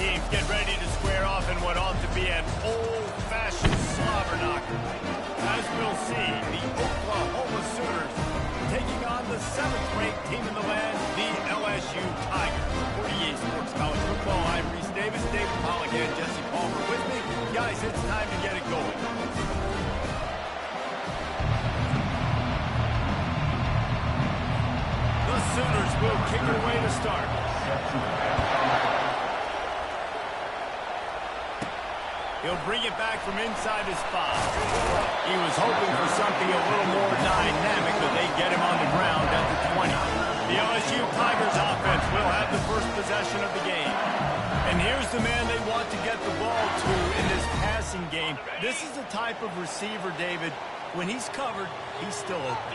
teams get ready to square off in what ought to be an old-fashioned slobber knocker. As we'll see, the Oklahoma Sooners taking on the 7th-ranked team in the land, the LSU Tigers. For EA Sports College Football, I'm Reese Davis, David Pollack, and Jesse Palmer with me. Guys, it's time to get it going. The Sooners will kick it away to start. He'll bring it back from inside his spot. He was hoping for something a little more dynamic, but they get him on the ground at the 20. The LSU Tigers offense will have the first possession of the game. And here's the man they want to get the ball to in this passing game. This is the type of receiver, David, when he's covered, he's still open.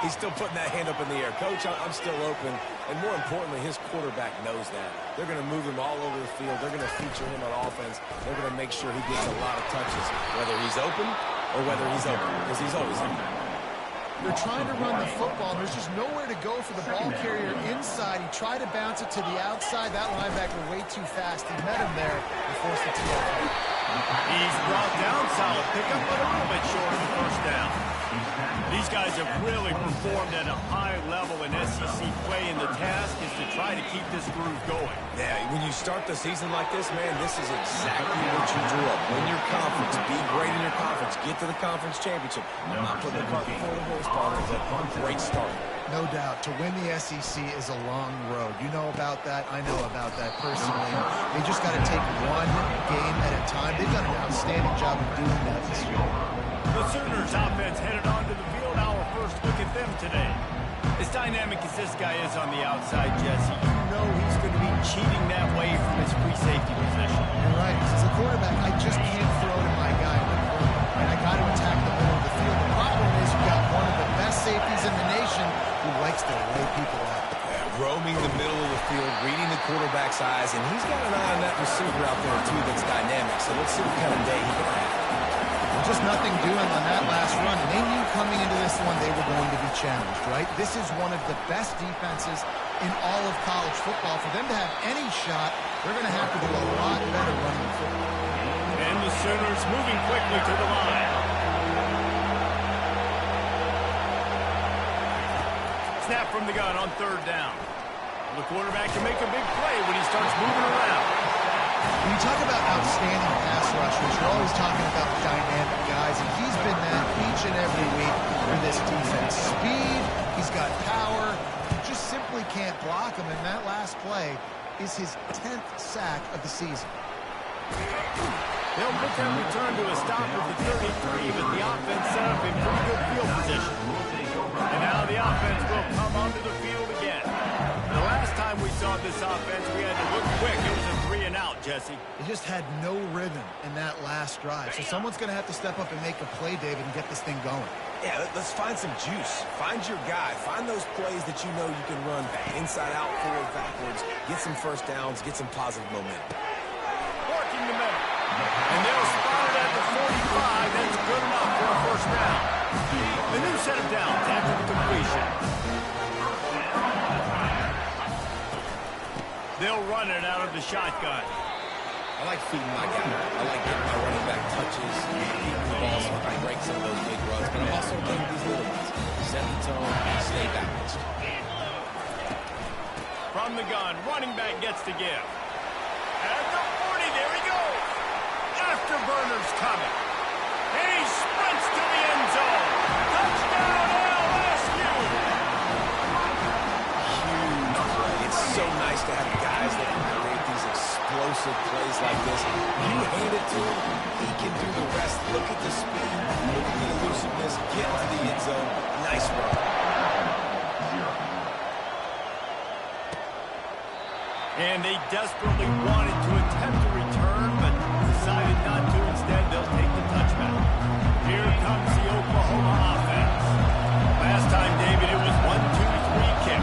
He's still putting that hand up in the air. Coach, I'm still open. And more importantly, his quarterback knows that. They're going to move him all over the field. They're going to feature him on offense. They're going to make sure he gets a lot of touches, whether he's open or whether he's open, because he's always open. They're trying to run the football. There's just nowhere to go for the ball carrier inside. He tried to bounce it to the outside. That linebacker way too fast. He met him there and forced it to the He's brought down, solid pickup, but a little bit short of the first down. These guys have really performed at a high level in SEC play, and the task is to try to keep this groove going. Yeah, when you start the season like this, man, this is exactly what you drew up. Win your conference, be great in your conference, get to the conference championship. I'm not putting the cart before the horse, Palmer, but a great start. No doubt. To win the SEC is a long road. You know about that. I know about that personally. They just got to take one game at a time. They've done an outstanding job of doing that this year. The Sooners offense headed onto the field. Our first look at them today. As dynamic as this guy is on the outside, Jesse, you know he's going to be cheating that way from his free safety position. You're right. As a quarterback, I just can't throw to my guy. Right? I got to attack the middle of the field. The problem is you've got one of the best safeties in the nation who likes to lay people out. Yeah, roaming the middle of the field, reading the quarterback's eyes, and he's got an eye on that receiver out there, too, that's dynamic. So let's see what kind of day he can have. Well, just nothing doing on that last run. And they knew coming into this one they were going to be challenged, right? This is one of the best defenses in all of college football. For them to have any shot, they're going to have to do a lot better running the football. And the Sooners moving quickly to the line. Snap from the gun on third down. The quarterback can make a big play when he starts moving around. When you talk about outstanding pass rushers, you're always talking about dynamic guys, and he's been that each and every week for this defense. Speed, he's got power, you just simply can't block him, and that last play is his 10th sack of the season. They'll put that return to a stop at the 33, but the offense set up in pretty good field position. And now the offense will come onto the field again. The last time we saw this offense, we had to look quick. It was a 3-and-out, Jesse. They just had no rhythm in that last drive. So someone's going to have to step up and make a play, David, and get this thing going. Yeah, let's find some juice. Find your guy. Find those plays that you know you can run inside out, forward, backwards. Get some first downs. Get some positive momentum. Working the middle. And they'll spot it at the 45. That's good enough for a first down. The new set of downs after the completion. They'll run it out of the shotgun. I like feeding my guy. I like getting my running back touches, feeding the ball so I can break some of those big runs. But I'm also getting these little ones. Set the tone, stay balanced. From the gun, running back gets to give. At the 40, there he goes. Afterburner's coming. And he sprints to the end zone. Touchdown, LSU! Huge play. It's so nice to have guys that can create these explosive plays like this. You hand it to him, he can do the rest. Look at the speed, look at the elusiveness, get to the end zone. Nice run. And they desperately wanted to attempt a return, but decided not to. Instead, they'll take the touchback. Here comes the Oklahoma offense. Last time, David, it was 1-2-3 kick.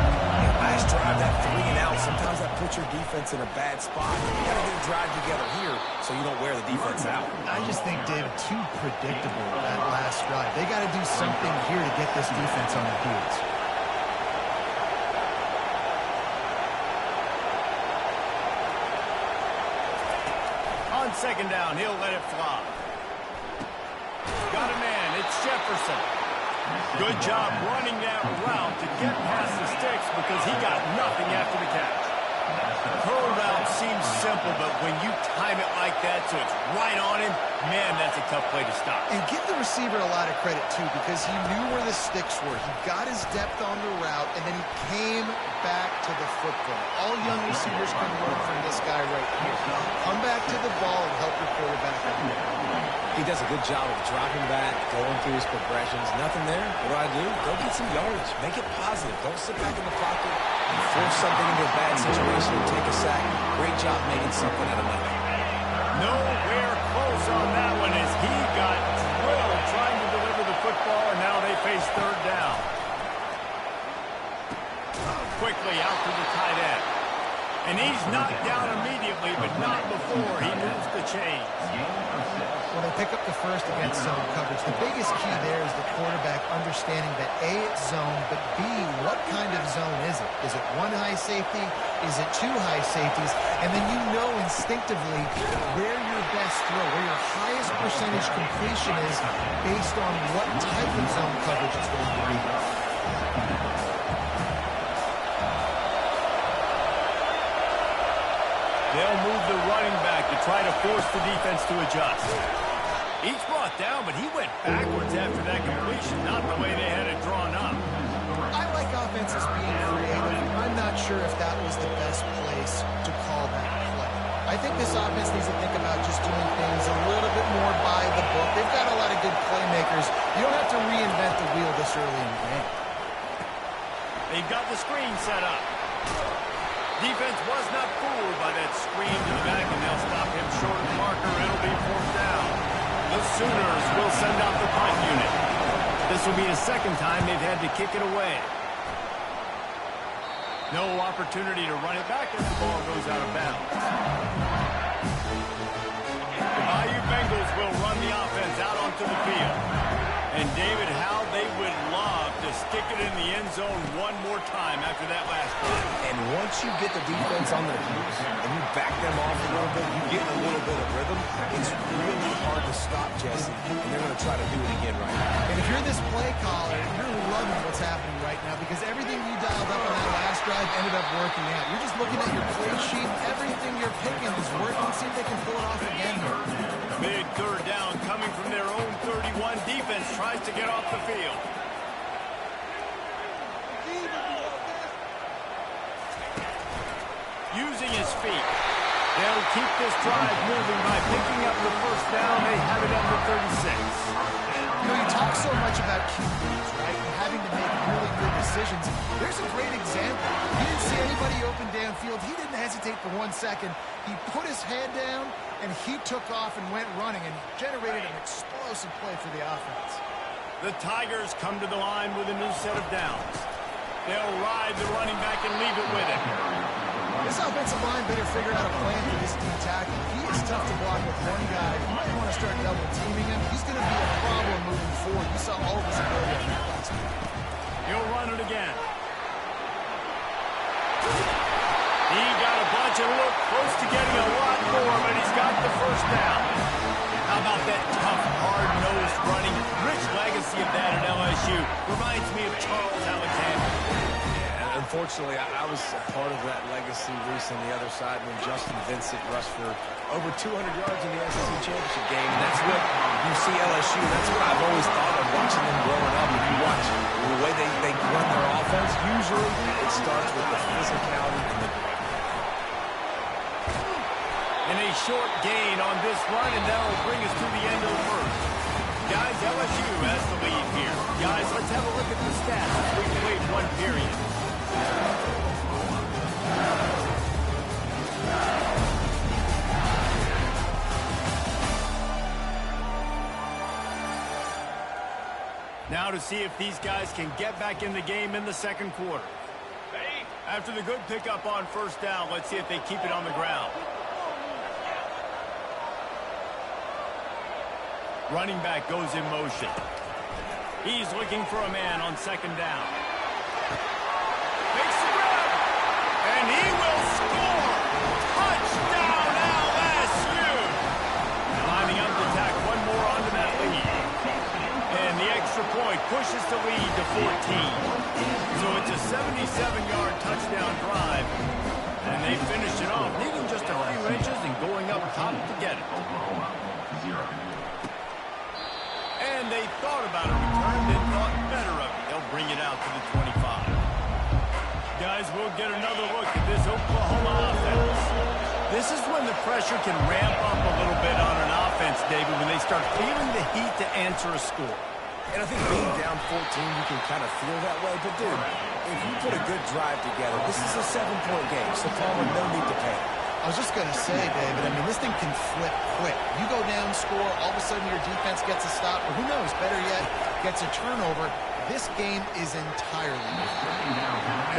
Last drive, that 3-and-out, sometimes that puts your defense in a bad spot. You got to get a drive together here so you don't wear the defense out. I just think, David, too predictable that last drive. They got to do something here to get this defense on their heels. second down. He'll let it fly. Got a man. It's Jefferson. Good job running that route to get past the sticks because he got nothing after the catch. The curl route seems simple, but when you time it like that so it's right on him, man, that's a tough play to stop. And give the receiver a lot of credit, too, because he knew where the sticks were. He got his depth on the route, and then he came back to the football. All young receivers can learn from this guy right here. Come back to the ball and help your quarterback out. He does a good job of dropping back, going through his progressions. Nothing there. What do? Go get some yardage. Make it positive. Don't sit back in the pocket and force something into a bad situation and take a sack. Great job making something out of nothing. Nowhere close on that one as he got drilled trying to deliver the football, and now they face third down. Quickly out to the tight end. And he's knocked down immediately, but not before he moves the chains. When they pick up the first against zone coverage, the biggest key there is the quarterback understanding that A, it's zone, but B, what kind of zone is it? Is it one high safety? Is it two high safeties? And then you know instinctively where your best throw, where your highest percentage completion is based on what type of zone coverage it's going to be. They'll move the running back to try to force the defense to adjust. He's brought down, but he went backwards after that completion, not the way they had it drawn up. I like offenses being creative. I'm not sure if that was the best place to call that play. I think this offense needs to think about just doing things a little bit more by the book. They've got a lot of good playmakers. You don't have to reinvent the wheel this early in the game. They've got the screen set up. Defense was not fooled by that screen to the back, and they'll stop him short of the marker. It'll be fourth down. The Sooners will send out the punt unit. This will be the second time they've had to kick it away. No opportunity to run it back, and the ball goes out of bounds. The Bayou Bengals will run the offense out onto the field. And David, how they would love to stick it in the end zone one more time after that last play. And once you get the defense on their heels and you back them off a little bit, you get a little bit of rhythm, it's really hard to stop, Jesse, and they're going to try to do it again right now. And if you're this play caller, you're loving what's happening right now because everything you dialed up on that last drive ended up working out. You're just looking at your play sheet. Everything you're picking is working. See if they can pull it off again here. Big third down coming from their own 31. Defense tries to get off the field. Using his feet. They'll keep this drive moving by picking up the first down. They have it at the 36. You know, you talk so much about QBs, right, and having to make really good decisions. There's a great example. He didn't see anybody open downfield. He didn't hesitate for 1 second. He put his head down, and he took off and went running and generated an explosive play for the offense. The Tigers come to the line with a new set of downs. They'll ride the running back and leave it with him. This offensive line better figure out a plan for this deep tackle. He is tough to block with one guy. You might want to start double teaming him. He's going to be a problem moving forward. You saw all of his ability on that last week. He'll run it again. He got a bunch and looked close to getting a lot more, but he's got the first down. How about that tough, hard-nosed running? Rich legacy of that at LSU. Reminds me of Charles Alexander. Yeah, unfortunately, I was a part of that legacy Reese on the other side when Justin Vincent rushed for over 200 yards in the SEC championship game. And that's what you see LSU. That's what I've always thought of watching them growing up. If you watch the way they run their offense, usually it starts with the physicality and the grit. And a short gain on this run, and that will bring us to the end of the first. Guys, LSU has the lead here. Guys, let's have a look at the stats as we played one period. Now to see if these guys can get back in the game in the second quarter. After the good pickup on first down, let's see if they keep it on the ground. Running back goes in motion. He's looking for a man on second down. Makes the grab, and he will score! Touchdown LSU! the lead to 14. So it's a 77-yard touchdown drive, and they finish it off, needing just a few inches and going up top to get it. And they thought about a return, then thought better of it. They'll bring it out to the 25. Guys, we'll get another look at this Oklahoma offense. This is when the pressure can ramp up a little bit on an offense, David, when they start feeling the heat to answer a score. And I think being down 14, you can kind of feel that way. But, dude, if you put a good drive together, this is a 7-point game, so Palmer, no need to panic. I was just going to say, David, I mean, this thing can flip quick. You go down, score, all of a sudden your defense gets a stop, or who knows, better yet, gets a turnover. This game is entirely different.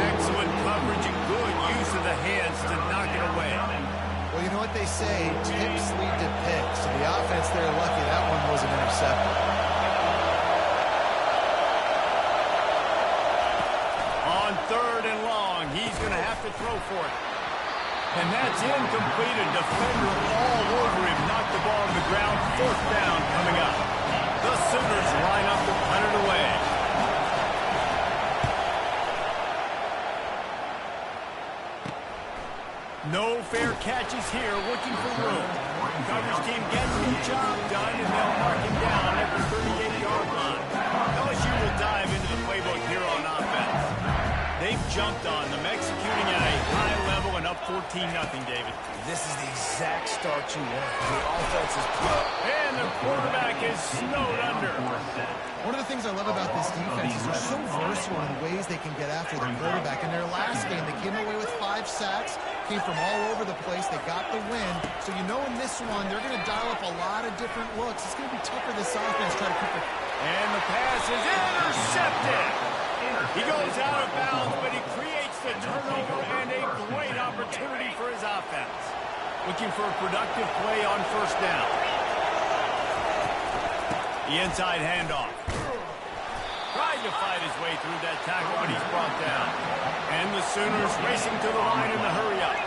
Excellent coverage and good use of the hands to knock it away. Well, you know what they say, tips lead to picks. So the offense, they're lucky that one was an interception. On 3rd and long, he's going to have to throw for it. And that's incomplete. A defender all over him. Knocked the ball on the ground. 4th down coming up. The Sooners line up to punt it away. No fair catches here, looking for room. Coverage team gets the job done, and they'll mark him down at the 38-yard line. LSU will dive into the playbook here on offense. They've jumped on them, executing at a high level and up 14-0, David. This is the exact start you want. The offense is put. And the quarterback is snowed under. One of the things I love about this defense is they're so versatile in the ways they can get after the quarterback. In their last game, they came away with 5 sacks, came from all over the place. They got the win. So you know in this one, they're going to dial up a lot of different looks. It's going to be tough for this offense trying to keep it. And the pass is intercepted. He goes out of bounds, but he creates the turnover and a great opportunity for his offense. Looking for a productive play on 1st down. The inside handoff. Trying to fight his way through that tackle, but he's brought down. And the Sooners racing to the line in the hurry-up.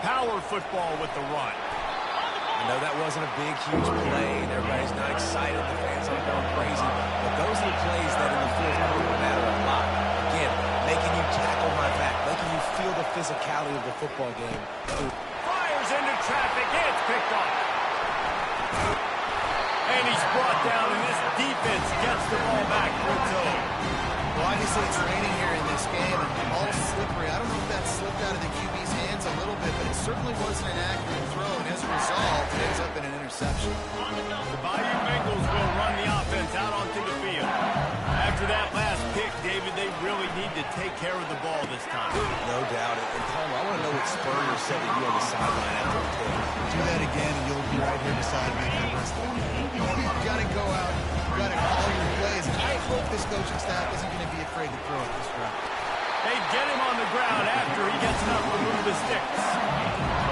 Power football with the run. I know that wasn't a big, huge play, and everybody's not excited. The fans aren't going crazy. But those are the plays that in the 4th quarter matter a lot. Again, making you tackle my back, making you feel the physicality of the football game. Fires into traffic. It's picked off. And he's brought down, and this defense gets the ball back for its own. Well, obviously it's raining here in this game, and the ball's slippery. I don't know if that slipped out of the QB's hands a little bit, but it certainly wasn't an accurate throw, and as a result, it ends up in an interception. The Bayou Bengals will run the offense out onto the field. After that last pick, David, they really need to take care of the ball this time. No doubt. And Palmer, I want to know what Spurrier said to you on the sideline after the pick. Do that again, and you'll be right here beside me for the rest of the game. You've got to go out. You've got to call your plays. And I hope this coaching staff isn't going to be afraid to throw it this route. They get him on the ground after he gets enough to move the sticks.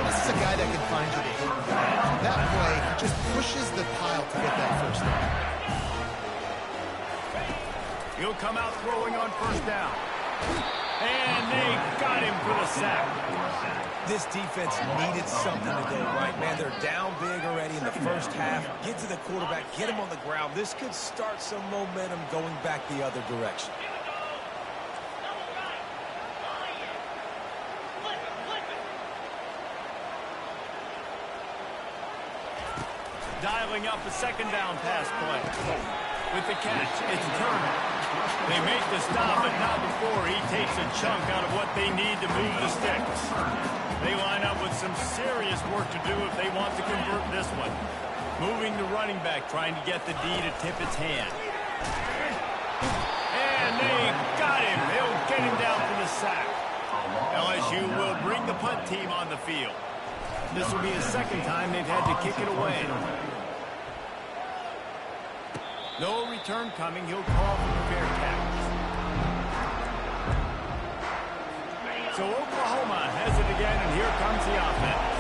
This is a guy that can find you the hit. That play, he just pushes the pile to get that 1st down. He'll come out throwing on 1st down. And they got him for the sack. This defense needed something to go right. Man, they're down big already in the 1st half. Get to the quarterback, get him on the ground. This could start some momentum going back the other direction. Dialing up a 2nd down pass play. With the catch, it's Turner. They make the stop, but not before he takes a chunk out of what they need to move the sticks. They line up with some serious work to do if they want to convert this one. Moving the running back, trying to get the D to tip its hand. And they got him. They'll get him down for the sack. LSU will bring the punt team on the field. This will be the 2nd time they've had to kick it away. No return coming. He'll call for the Bearcats. So Oklahoma has it again, and here comes the offense.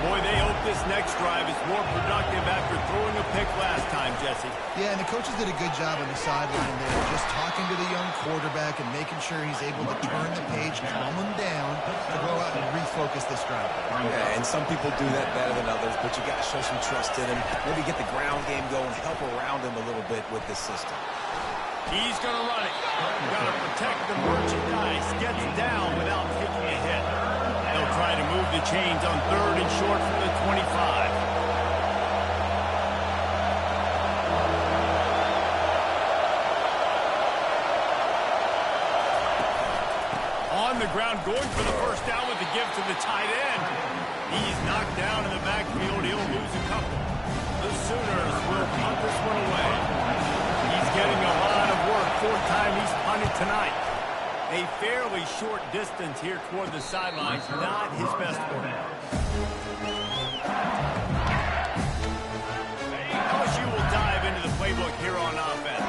Boy, they hope this next drive is more productive after throwing a pick last time, Jesse. Yeah, and the coaches did a good job on the sideline there, just talking to the young quarterback and making sure he's able to turn the page, calm him down, to go out and focus this drive. Yeah, and some people do that better than others, but you got to show some trust in him. Maybe get the ground game going, help around him a little bit with this system. He's going to run it. Got to protect the merchandise. Gets down without taking a hit. They'll try to move the chains on 3rd and short from the 25. On the ground, going for the first down with the give to the tight end. He's knocked down in the backfield. He'll lose a couple. The Sooners will punt this one away. He's getting a lot of work. 4th time he's punted tonight. A fairly short distance here toward the sidelines. Not his best work. LSU will dive into the playbook here on offense.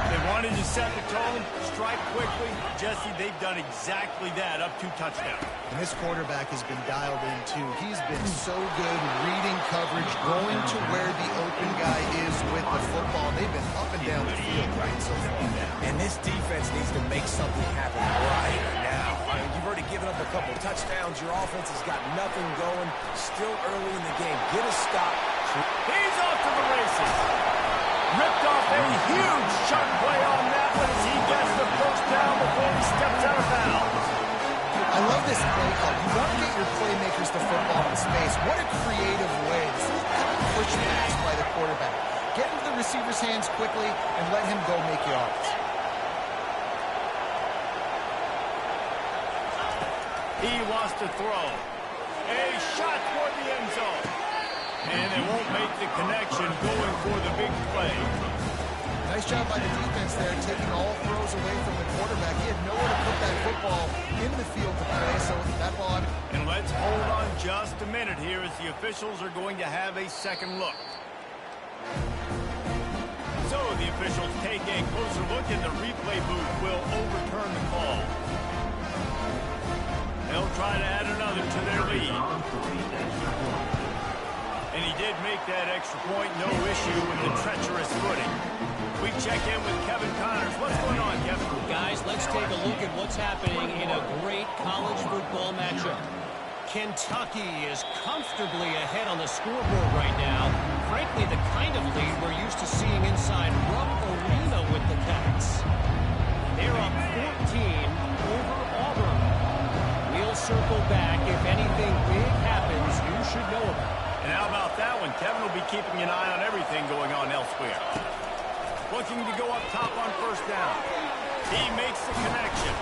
They wanted to set the tone, strike quickly. Jesse, they've done exactly that, up 2 touchdowns. And this quarterback has been dialed in, too. He's been so good reading coverage, going to where the open guy is with the football. They've been up and down the field right so far. And this defense needs to make something happen right now. I mean, you've already given up a couple touchdowns. Your offense has got nothing going. Still early in the game. Get a stop. He's off to the races. Ripped off a huge shot play on that one as he gets the first down before he steps out of bounds. I love this play call. You want to get your playmakers the football in space. What a creative way. This is kind of push pass by the quarterback. Get into the receiver's hands quickly and let him go make yards. He wants to throw. A shot toward the end zone. And they won't make the connection going for the big play. Nice job by the defense there, taking all throws away from the quarterback. He had nowhere to put that football in the field to play, so that ball... And let's hold on just a minute here as the officials are going to have a second look. So the officials take a closer look and the replay booth will overturn the call. They'll try to add another to their lead. And he did make that extra point, no issue with the treacherous footing. We check in with Kevin Connors. What's going on, Kevin? Guys, let's take a look at what's happening in a great college football matchup. Kentucky is comfortably ahead on the scoreboard right now. Frankly, the kind of lead we're used to seeing inside Rupp Arena with the Cats. They're up 14 over Auburn. We'll circle back. If anything big happens, you should know about it. And how about that one? Kevin will be keeping an eye on everything going on elsewhere. Looking to go up top on first down. He makes the connection.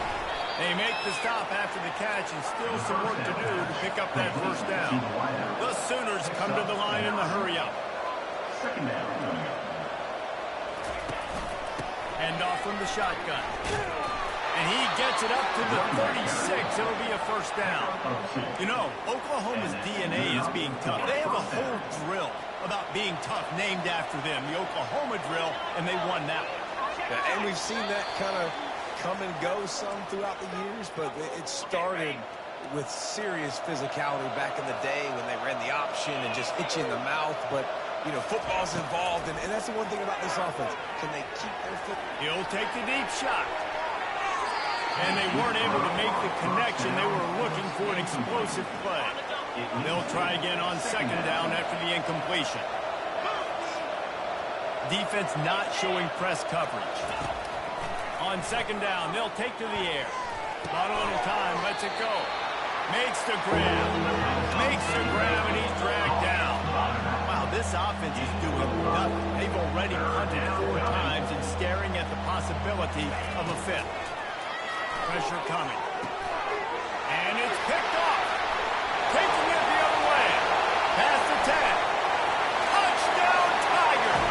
They make the stop after the catch and still some work to do to pick up that first down. The Sooners come to the line in the hurry-up. Hand off from the shotgun. And he gets it up to the 36. It'll be a first down. You know, Oklahoma's DNA is being tough. They have a whole drill about being tough named after them, the Oklahoma drill, and they won that one. Yeah, and we've seen that kind of come and go some throughout the years, but it started with serious physicality back in the day when they ran the option and just hit you in the mouth. But, you know, football's involved, and that's the one thing about this offense. Can they keep their foot? He'll take the deep shot. And they weren't able to make the connection. They were looking for an explosive play. They'll try again on second down after the incompletion. Defense not showing press coverage. On second down, they'll take to the air. Not a little time, lets it go. Makes the grab. Makes the grab, and he's dragged down. Wow, this offense is doing nothing. They've already punted 4 times and staring at the possibility of a 5th. Pressure coming. And it's picked off. Taking it the other way. Past the 10. Touchdown, Tigers.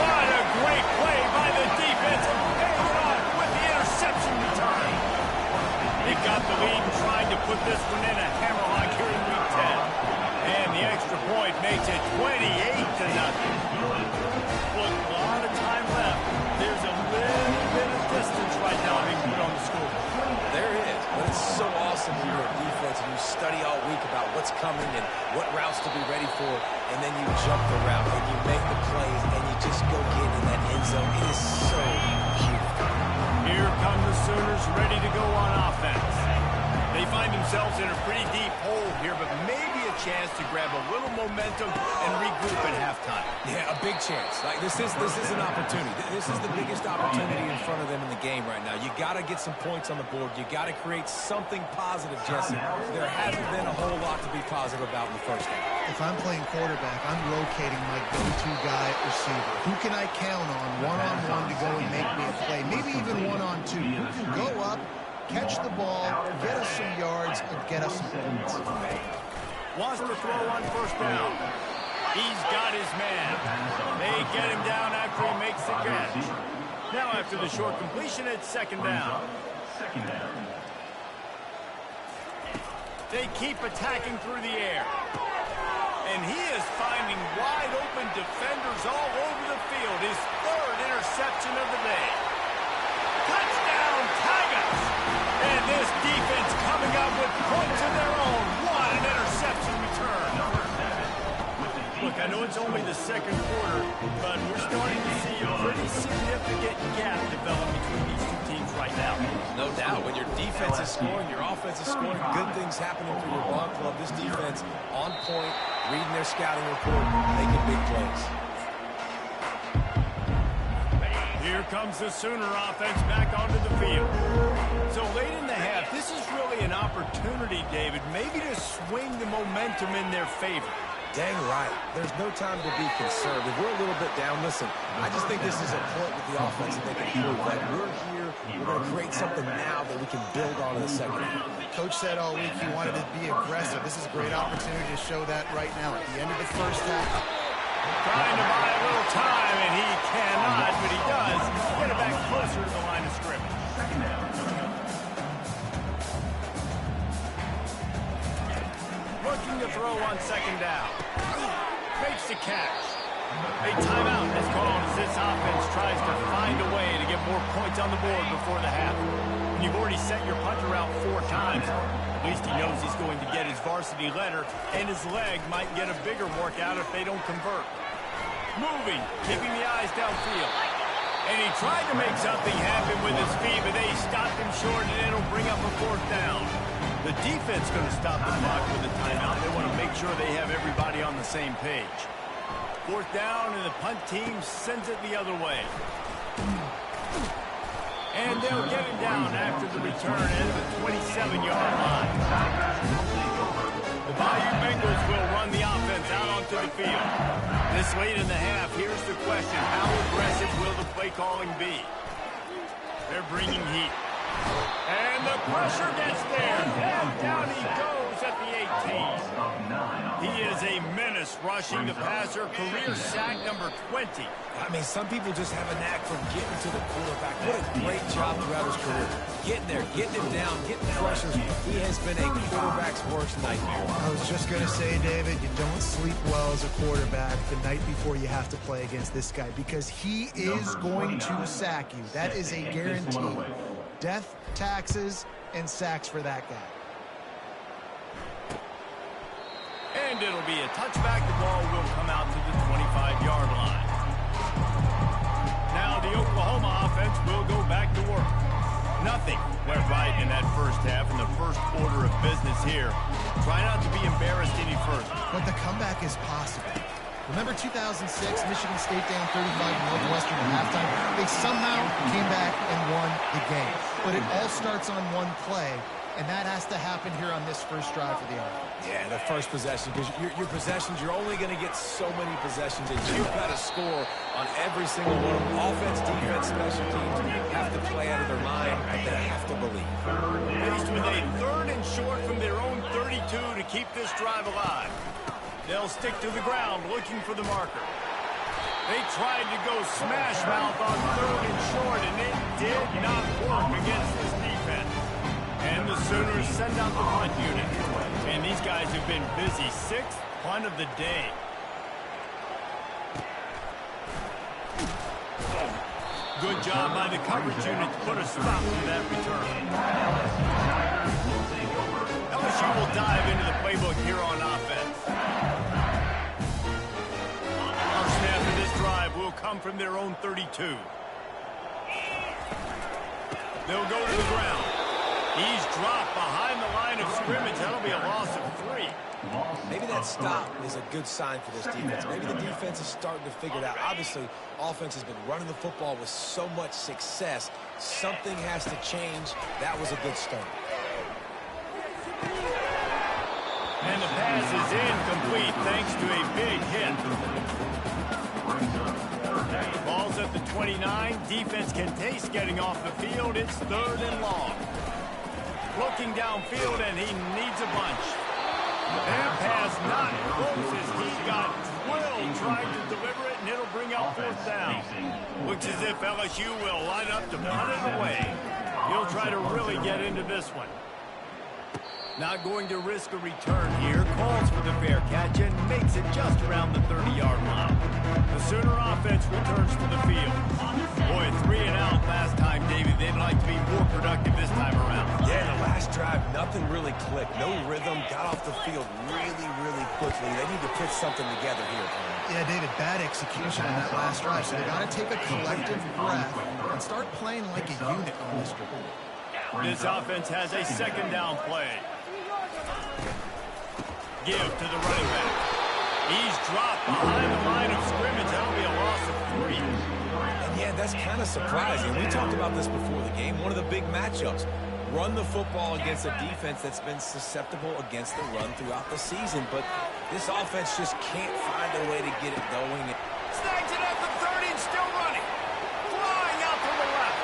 What a great play by the defense and paying it off with the interception return. They got the lead and tried to put this one in a hammerlock here in week 10. And the extra point makes it 28-0. Look, a lot of time left. There's a little bit of distance right now being put on the score. There is, but it's so awesome here at defense, and you study all week about what's coming and what routes to be ready for, and then you jump the route, and you make the plays, and you just go get in that end zone. It is so cute. Here come the Sooners ready to go on offense. They They find themselves in a pretty deep hole here, but maybe a chance to grab a little momentum and regroup at halftime. Yeah, a big chance. Like this is an opportunity. This is the biggest opportunity in front of them in the game right now. You got to get some points on the board. You got to create something positive, Jesse. There hasn't been a whole lot to be positive about in the first half. If I'm playing quarterback, I'm rotating my go-to guy at receiver. Who can I count on one-on-one to go and make me a play? Maybe even one-on-two. Who can go up, catch the ball, get us some yards, and get us some points. Wants to throw on first down. He's got his man. They get him down after he makes the catch. Now after the short completion, it's second down. They keep attacking through the air. And he is finding wide-open defenders all over the field. His third interception of the day. Touchdown, Tigers! And this defense coming up with points of their own. What an interception return. Look, I know it's only the second quarter, but we're starting to see a pretty significant gap develop between these two teams right now. No doubt. When your defense is scoring, your offense is scoring, good things happening for your ball club. This defense on point, reading their scouting report, making big plays. Here comes the Sooner offense back onto the field. So late in the half, this is really an opportunity, David, maybe to swing the momentum in their favor. Dang right. There's no time to be concerned. If we're a little bit down, listen, I just think this is a point with the offense that they can prove that we're here, we're going to create something now that we can build on in the second half. Coach said all week he wanted to be aggressive. This is a great opportunity to show that right now at the end of the first half. Trying to buy a little time, and he cannot, but he does get it back closer to the line of scrimmage. Looking to throw on second down. Makes the catch. A timeout is called as this offense tries to find a way to get more points on the board before the half. When you've already set your punter out 4 times, at least he knows he's going to get his varsity letter, and his leg might get a bigger workout if they don't convert. Moving, keeping the eyes downfield. And he tried to make something happen with his feet, but they stopped him short, and it'll bring up a 4th down. The defense going to stop the clock with a timeout. They want to make sure they have everybody on the same page. 4th down, and the punt team sends it the other way. And they'll get it down after the return at the 27-yard line. The Bayou Bengals will run the offense out onto the field. This late in the half, here's the question. How aggressive will the play calling be? They're bringing heat. And the pressure gets there. And down he goes at the 18. He is a menace rushing the passer. Career sack number 20. I mean, some people just have a knack for getting to the quarterback. What a great job throughout his career. Getting there, getting him down, getting pressures. He has been a quarterback's worst nightmare. I was just going to say, David, you don't sleep well as a quarterback the night before you have to play against this guy because he is going to sack you. That is a guarantee. Death, taxes, and sacks for that guy. And it'll be a touchback. The ball will come out to the 25-yard line. Now the Oklahoma offense will go back to work. Nothing went right in that first half in the first order of business here. Try not to be embarrassed any further. But the comeback is possible. Remember 2006, Michigan State down 35 to Northwestern at halftime? They somehow came back and won the game. But it all starts on one play, and that has to happen here on this first drive for the offense. Yeah, the first possession, because your possessions, you're only going to get so many possessions, and you've got to score on every single one of them. Offense, defense, special teams have to play out of their mind, and they have to believe. Faced with a 3rd and short from their own 32 to keep this drive alive. They'll stick to the ground looking for the marker. They tried to go smash mouth on 3rd and short, and it did not work against this defense. And the Sooners send out the punt unit. And these guys have been busy. 6th punt of the day. Good job by the coverage unit to put a stop to that return. LSU will dive into the playbook here on offense. Our snap of this drive will come from their own 32. They'll go to the ground. He's dropped behind the line of scrimmage. That'll be a loss of 3. Maybe that stop is a good sign for this defense. Maybe the defense is starting to figure it out. Obviously, offense has been running the football with so much success. Something has to change. That was a good start. And the pass is incomplete thanks to a big hit. Ball's at the 29. Defense can taste getting off the field. It's 3rd and long. Looking downfield, and he needs a bunch. That pass not close as he got drilled trying to deliver it, and it'll bring out 4th down. Looks as if LSU will line up to punt it away. He'll try to really get into this one. Not going to risk a return here. Calls for the fair catch and makes it just around the 30-yard line. The Sooner offense returns to the field. Boy, 3 and out last time, David. They'd like to be more productive this time around. Yeah, the last drive, nothing really clicked. No rhythm. Got off the field really, really quickly. They need to put something together here. Yeah, David, bad execution on that last drive. So they got to take a collective breath and start playing like a unit on this drive. This offense has a 2nd down play. Give to the running back. He's dropped behind the line of scrimmage. That'll be a loss of 3. And yeah, that's kind of surprising. We talked about this before the game. One of the big matchups. Run the football against a defense that's been susceptible against the run throughout the season. But this offense just can't find a way to get it going. Snags it at the 30 and still running. Flying out to the left.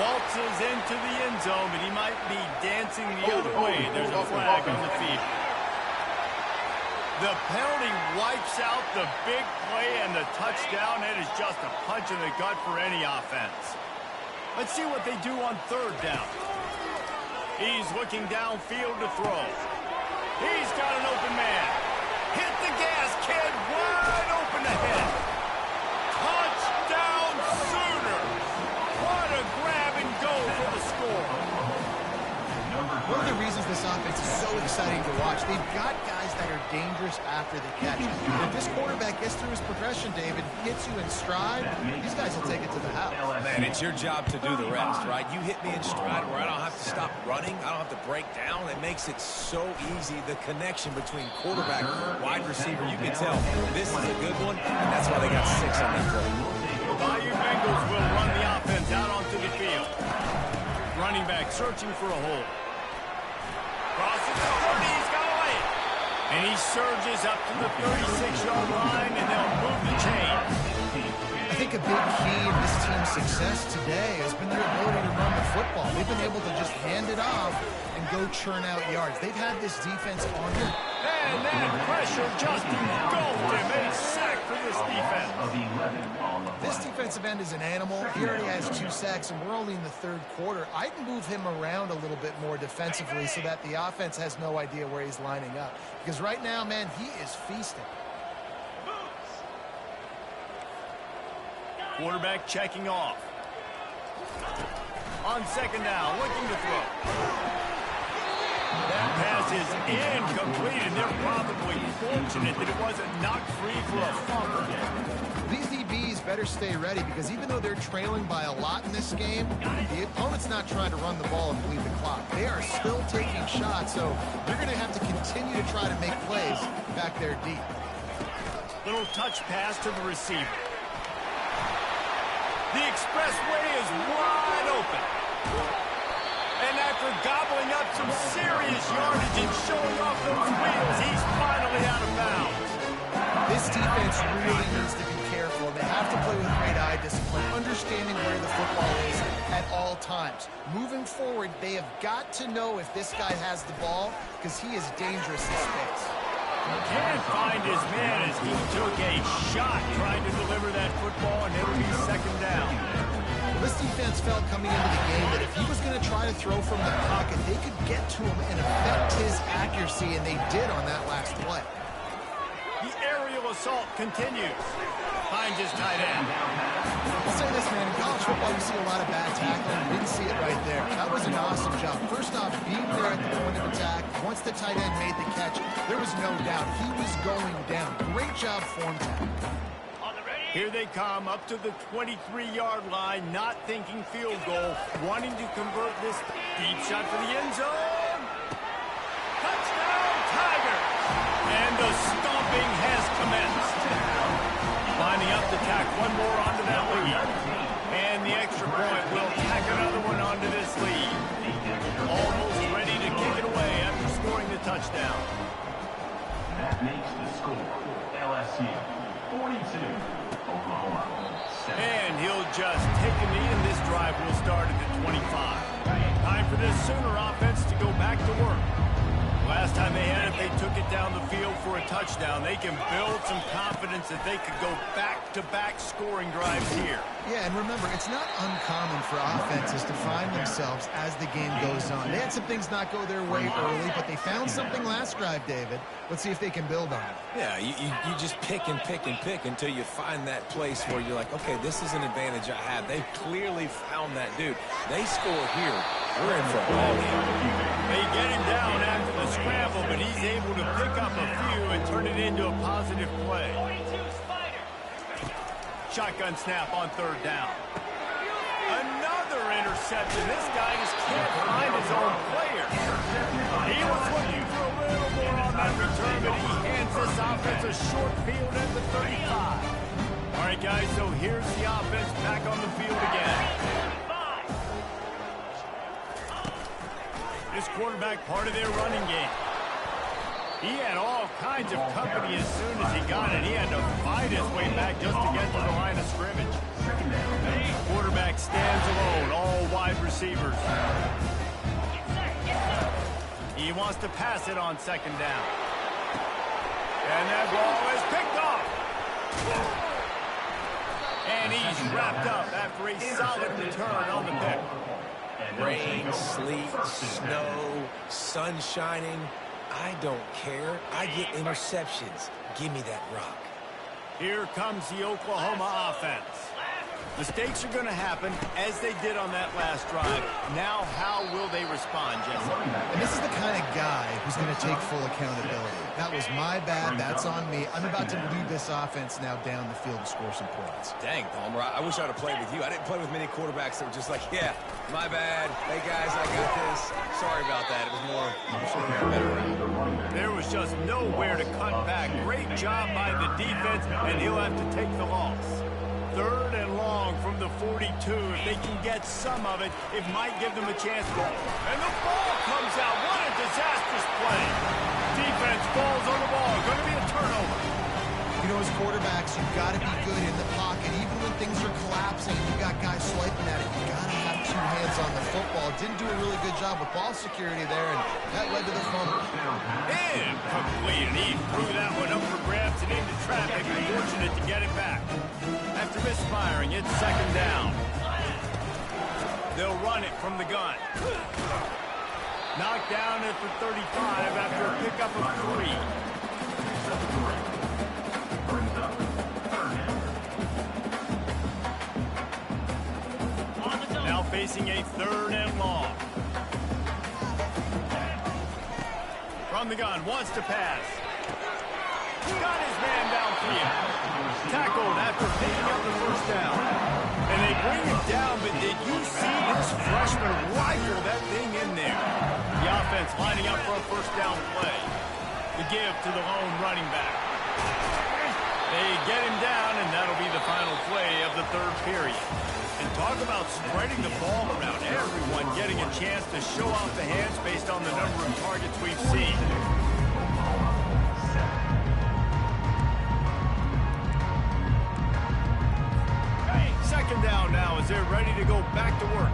Waltzes into the end zone, but he might be dancing the other way. There's a flag on the field. The penalty wipes out the big play and the touchdown. It is just a punch in the gut for any offense. Let's see what they do on 3rd down. He's looking downfield to throw. He's got an open man. Hit the gas, kid. Wide open ahead. Touchdown Sooners. What a grab and go for the score. One of the reasons this offense is so exciting to watch, they've got guys that are dangerous after the catch. If this quarterback gets through his progression, David, gets you in stride, these guys will take it to the house. Man, it's your job to do the rest, right? You hit me in stride where I don't have to stop running. I don't have to break down. It makes it so easy. The connection between quarterback, wide receiver, you can tell this is a good one, and that's why they got 6 on that play. The Bayou Bengals will run the offense out onto the field. Running back searching for a hole. Crosses the 30, he's got a lane. And he surges up to the 36-yard line, and they'll move the chain. I think a big key in this team's success today has been their ability to run the football. They've been able to just hand it off and go churn out yards. They've had this defense on them. And that pressure just engulfed him. A sack for this defense. This defensive end is an animal. He already has 2 sacks, and we're only in the 3rd quarter. I'd move him around a little bit more defensively so that the offense has no idea where he's lining up. Because right now, man, he is feasting. Quarterback checking off. On 2nd down, looking to throw. That pass is incomplete, and they're probably fortunate that it wasn't knocked free for a fumble. These DBs better stay ready because even though they're trailing by a lot in this game, the opponent's not trying to run the ball and bleed the clock. They are still taking shots, so they're going to have to continue to try to make plays back there deep. Little touch pass to the receiver. The expressway is wide open. And after gobbling up some serious yardage and showing off those wheels, he's finally out of bounds. This defense really needs to be careful. They have to play with great eye discipline, understanding where the football is at all times. Moving forward, they have got to know if this guy has the ball because he is dangerous in space. Can't find his man as he took a shot trying to deliver that football, and it'll be 2nd down. This defense felt coming into the game that if he was going to try to throw from the pocket, they could get to him and affect his accuracy, and they did on that last play. The aerial assault continues. Finds his tight end. I'll say this, man. In college football, you see a lot of bad tackling. You didn't see it right there. That was an awesome job. First off, being there at the point of attack. Once the tight end made the catch, there was no doubt he was going down. Great job form tackling. On the ready, Here they come up to the 23-yard line, not thinking field goal, wanting to convert this deep shot for the end zone. Touchdown, Tigers! And the stomping has commenced. Lining up to tack one more onto that lead. And the extra point will tack another one onto this lead. Almost ready to kick it away after scoring the touchdown. That makes the score LSU 42. And he'll just take a knee, and this drive will start at the 25. Time for this Sooner offense to go back to work. Last time they had it, they took it down the field for a touchdown. They can build some confidence that they could go back-to-back scoring drives here. Yeah, and remember, it's not uncommon for offenses to find themselves as the game goes on. They had some things not go their way early, but they found something last drive, David. Let's see if they can build on it. Yeah, you just pick and pick and pick until you find that place where you're like, okay, this is an advantage I have. They clearly found that dude. They score here. We're in for a ball game. They get him down after the scramble, but he's able to pick up a few and turn it into a positive play. Shotgun snap on third down. Another interception. This guy just can't find his own player. He was looking for a little more on that return, but he hands this offense a short field at the 35. All right, guys, so here's the offense back on the field again. This quarterback part of their running game. He had all kinds of company as soon as he got it. He had to fight his way back just to get to the line of scrimmage. Quarterback stands alone, all wide receivers. He wants to pass it on second down. And that ball is picked off. And he's wrapped up after a solid return on the pick. Rain, sleet, snow, sun shining. I don't care. I get interceptions. Give me that rock. Here comes the Oklahoma offense. Mistakes are going to happen, as they did on that last drive. Now, how will they respond, Jesse? And this is the kind of guy who's going to take full accountability. That was my bad. That's on me. I'm about to lead this offense now down the field to score some points. Dang, Palmer, I wish I'd have played with you. I didn't play with many quarterbacks that were just like, yeah, my bad. Hey, guys, I got this. Sorry about that. It was more, I'm sure we had a better round. There was just nowhere to cut back. Great job by the defense, and he'll have to take the loss. Third and long from the 42. If they can get some of it, it might give them a chance to go. And the ball comes out. What a disastrous play. Defense falls on the ball. Going to be a turnover. You know, as quarterbacks, you've got to be good in the pocket. Even when things are collapsing, you got guys swiping at it. You got to have two hands on the football. Didn't do a really good job with ball security there, and that led to the fumble. Incomplete, and he threw that one up for grabs and into traffic. Fortunate to get it back. After misfiring, it's second down. They'll run it from the gun. Knocked down at the 35 after a pickup of 3. Now facing a third and long. From the gun, wants to pass. Got his man downfield. Tackled after picking up the first down. And they bring him down, but did you see this freshman rifle that thing in there? The offense lining up for a first down play. The give to the lone running back. They get him down, and that'll be the final play of the third period. And talk about spreading the ball around. Everyone getting a chance to show off the hands based on the number of targets we've seen. Second down now as they're ready to go back to work.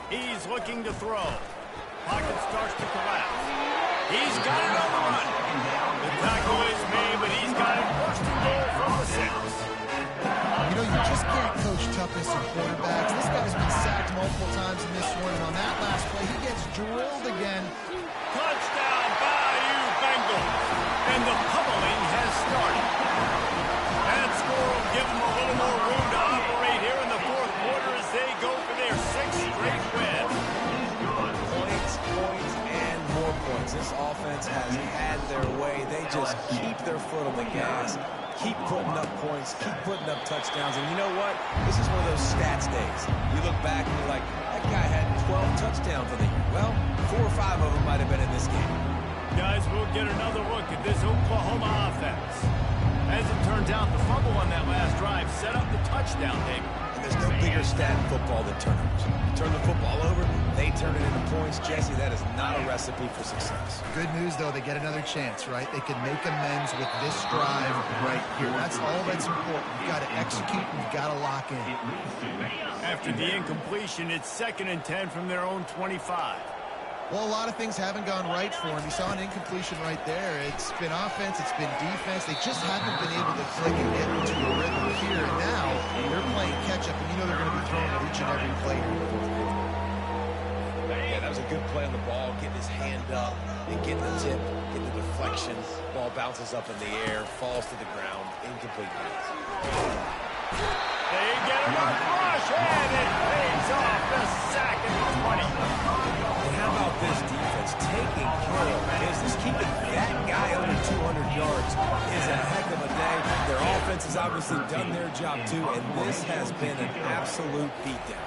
He's looking to throw. Pocket starts to collapse. He's got it on the run. The tackle is made, but he's got it first and goal from the 6. You know, you just can't coach toughness in quarterbacks. This guy's been sacked multiple times in this one, and on that last play, he gets drilled again. Touchdown, Bayou Bengals. And the pummeling has started. That score will give them a little more room to operate here in the fourth quarter as they go for their 6th straight win. Points, and more points. This offense has has had their way. They just keep their foot on the gas, keep putting up points, keep putting up touchdowns. And you know what? This is one of those stats days. You look back and you're like, that guy had 12 touchdowns in the year. Well, 4 or 5 of them might have been in this game. Guys, we'll get another look at this Oklahoma offense. As it turns out, the fumble on that last drive set up the touchdown, David. And there's no bigger stat in football than turnovers. You turn the football over, they turn it into points. Jesse, that is not a recipe for success. Good news, though, they get another chance, right? They can make amends with this drive right here. That's all that's important. You've got to execute and you've got to lock in. After the incompletion, it's 2nd and 10 from their own 25. Well, a lot of things haven't gone right for him. You saw an incompletion right there. It's been offense, it's been defense. They just haven't been able to click and get into a rhythm here. And now they're playing catch-up, and you know they're going to be throwing it each and every play here in the fourth quarter. Yeah, that was a good play on the ball, getting his hand up and getting the tip, getting the deflection. Ball bounces up in the air, falls to the ground, incomplete pass. They get him on rush, and it pays off the sack at the 20. And how about this defense taking care of business, keeping that guy under 200 yards is a heck of a day. Their offense has obviously done their job too, and this has been an absolute beatdown.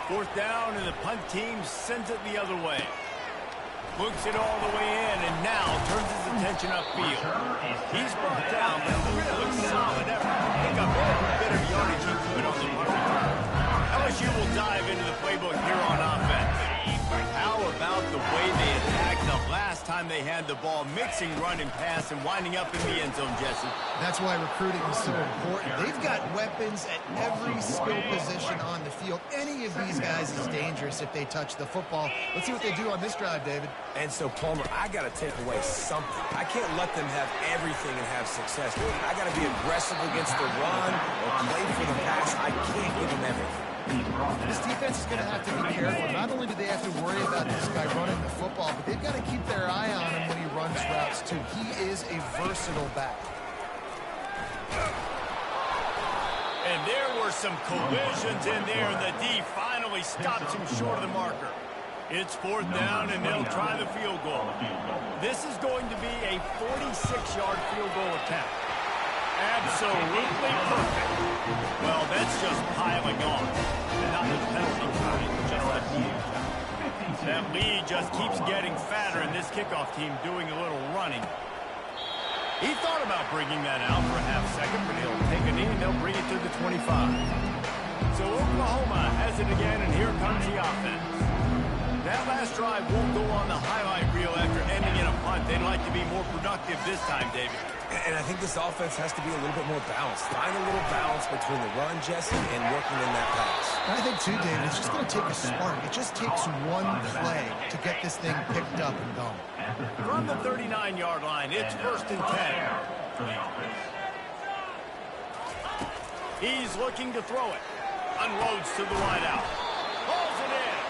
4th down, and the punt team sends it the other way. Looks it all the way in, and now turns his attention upfield. He's brought down, but it really looks solid effort to pick up every bit of yardage he could on the punt return. LSU will dive into the playbook here on offense. How about the way they attacked the last time they had the ball, mixing run and pass and winding up in the end zone, Jesse? That's why recruiting is so important. They've got weapons at every skill position on the field. Any of these guys is dangerous if they touch the football. Let's see what they do on this drive, David. And so, Palmer, I got to take away something. I can't let them have everything and have success. I got to be aggressive against the run or play for the pass. I can't give them everything. This defense is going to have to be careful. Not only do they have to worry about this guy running the football, but they've got to keep their eye on him when he runs routes, too. He is a versatile back. And there were some collisions in there, and the D finally stops him short of the marker. It's 4th down, and they'll try the field goal. This is going to be a 46-yard field goal attempt. Absolutely perfect. Well, that's just piling on. And not the penalty kind, just a huge. That lead just keeps getting fatter, and this kickoff team doing a little running. He thought about bringing that out for a half second, but he'll take a knee and they'll bring it to the 25. So Oklahoma has it again, and here comes the offense. That last drive won't go on the highlight reel after ending in a punt. They'd like to be more productive this time, David. And I think this offense has to be a little bit more balanced. Find a little balance between the run, Jesse, and working in that pass. And I think, too, David, it's just going to take a spark. It just takes one play to get this thing picked up and going. From the 39-yard line, it's 1st and 10. He's looking to throw it. Unloads to the wideout. Pulls it in.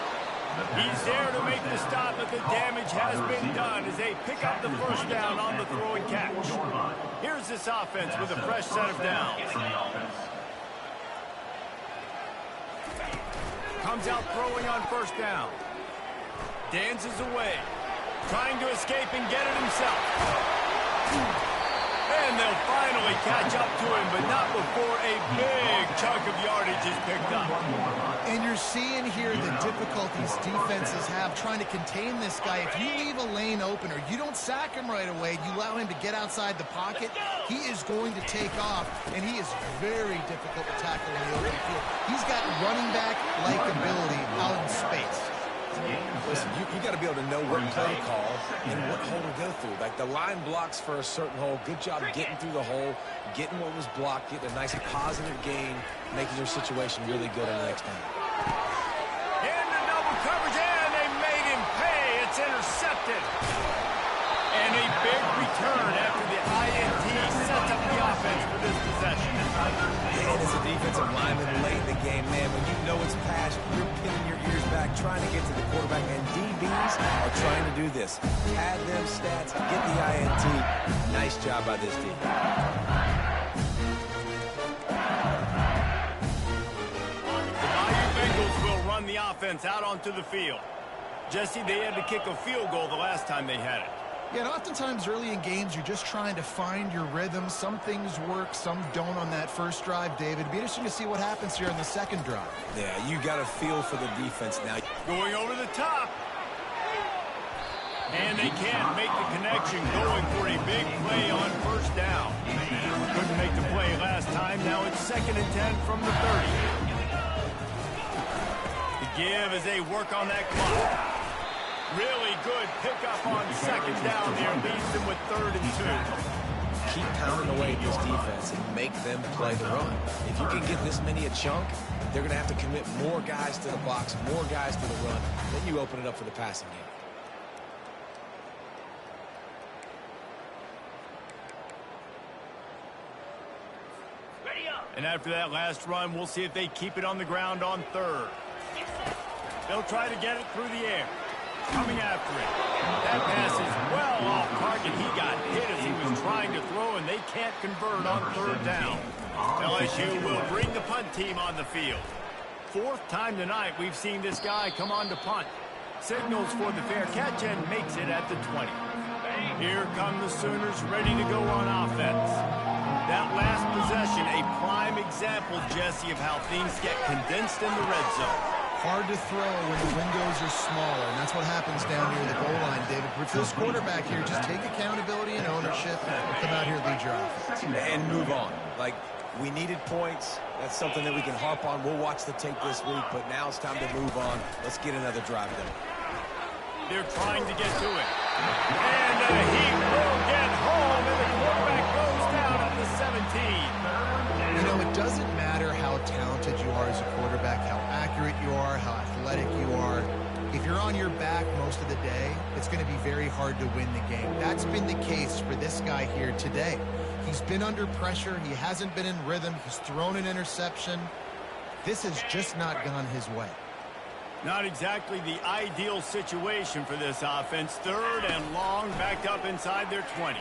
He's there to make the stop, but the damage has been done as they pick up the 1st down on the throw and catch. Here's this offense with a fresh set of downs. Comes out throwing on 1st down. Dances away. Trying to escape and get it himself. And they'll finally catch up to him, but not before a big chunk of yardage is picked up. And you're seeing here the difficulties defenses have trying to contain this guy. If you leave a lane open or you don't sack him right away, you allow him to get outside the pocket, he is going to take off, and he is very difficult to tackle in the open field. He's got running back-like ability out in space. Listen, you got to be able to know what play to call and what hole to go through. Like the line blocks for a certain hole. Good job getting through the hole, getting what was blocked, getting a nice positive gain, making your situation really good on the next time. Into double coverage, and they made him pay. It's intercepted. And a big return after the INT sets up the offense for this possession. And as a defensive lineman late in the game, man, when you know it's past, you're pinning your ears back, trying to get to the quarterback, and DBs are trying to do this. Pad them stats, get the INT. Nice job by this defense. The Bayou Bengals will run the offense out onto the field. Jesse, they had to kick a field goal the last time they had it. Yeah, and oftentimes early in games, you're just trying to find your rhythm. Some things work, some don't on that first drive, David. It'd be interesting to see what happens here in the second drive. Yeah, you got a feel for the defense now. Going over the top. And they can't make the connection, going for a big play on first down. Couldn't make the play last time. Now it's 2nd and 10 from the 30. The give as they work on that clock. Really good pickup on 2nd down there. Leaves them with 3rd and 2. Keep pounding away at this defense and make them play the run. If you can get this many a chunk, they're going to have to commit more guys to the box, more guys to the run. Then you open it up for the passing game. And after that last run, we'll see if they keep it on the ground on 3rd. They'll try to get it through the air. Coming after it. That pass is well off target. He got hit as he was trying to throw, and they can't convert on 3rd down. LSU will bring the punt team on the field. 4th time tonight we've seen this guy come on to punt. Signals for the fair catch and makes it at the 20. Here come the Sooners ready to go on offense. That last possession, a prime example, Jesse, of how things get condensed in the red zone. Hard to throw when the windows are smaller, and that's what happens down near the goal line, David. For this quarterback here, just take accountability and ownership and come out here and lead your offense. And move on. Like, we needed points. That's something that we can harp on. We'll watch the tape this week, but now it's time to move on. Let's get another drive going. They're trying to get to it. And he will get home, and the quarterback goes down at the 17. You know, it doesn't matter how talented you are as a quarterback, how accurate you are, how athletic you are. If you're on your back most of the day, it's going to be very hard to win the game. That's been the case for this guy here today. He's been under pressure. He hasn't been in rhythm. He's thrown an interception. This has just not gone his way. Not exactly the ideal situation for this offense. 3rd and long, backed up inside their 20.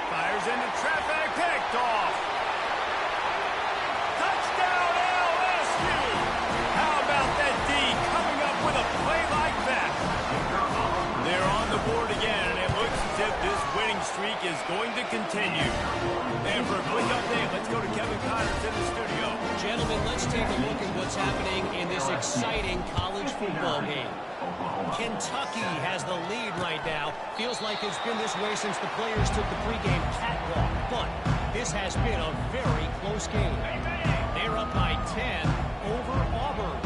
Fires into traffic, picked off. Touchdown LSU! How about that D coming up with a play like that? They're on the board again, and it looks as if this winning streak is going to continue. And for a quick update, let's go to Kevin Connors in the studio. Gentlemen, let's take a look at what's happening in this exciting college football game. Kentucky has the lead right now. Feels like it's been this way since the players took the pregame catwalk. But this has been a very close game. They're up by 10 over Auburn.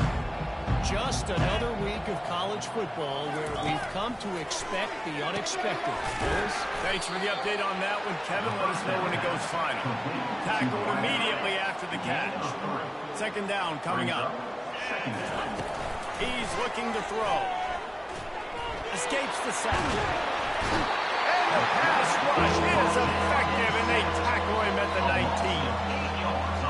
Just another week of college football where we've come to expect the unexpected. Thanks for the update on that one, Kevin. Let us know when it goes final. Tackled immediately after the catch. 2nd down coming up. He's looking to throw. Escapes the sack. And the pass rush is effective, and they tackle him at the 19.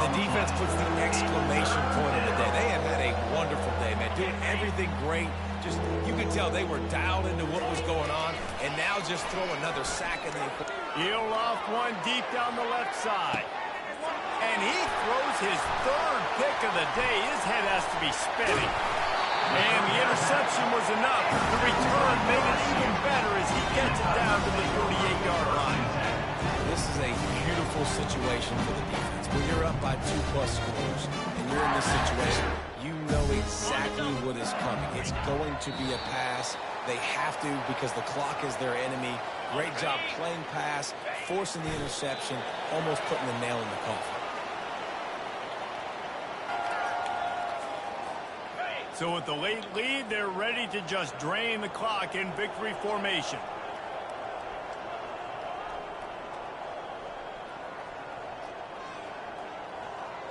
The defense puts the exclamation point in the day. They have had a wonderful day, man. Doing everything great. Just, you could tell they were dialed into what was going on, and now just throw another sack in the... He'll loft one deep down the left side. And he throws his 3rd pick of the day. His head has to be spinning. And the interception was enough. The return made it even better as he gets it down to the 38-yard line. This is a beautiful situation for the defense. When you're up by 2+ scores and you're in this situation, you know exactly what is coming. It's going to be a pass. They have to because the clock is their enemy. Great job playing pass, forcing the interception, almost putting the nail in the coffin. So with the late lead, they're ready to just drain the clock in victory formation.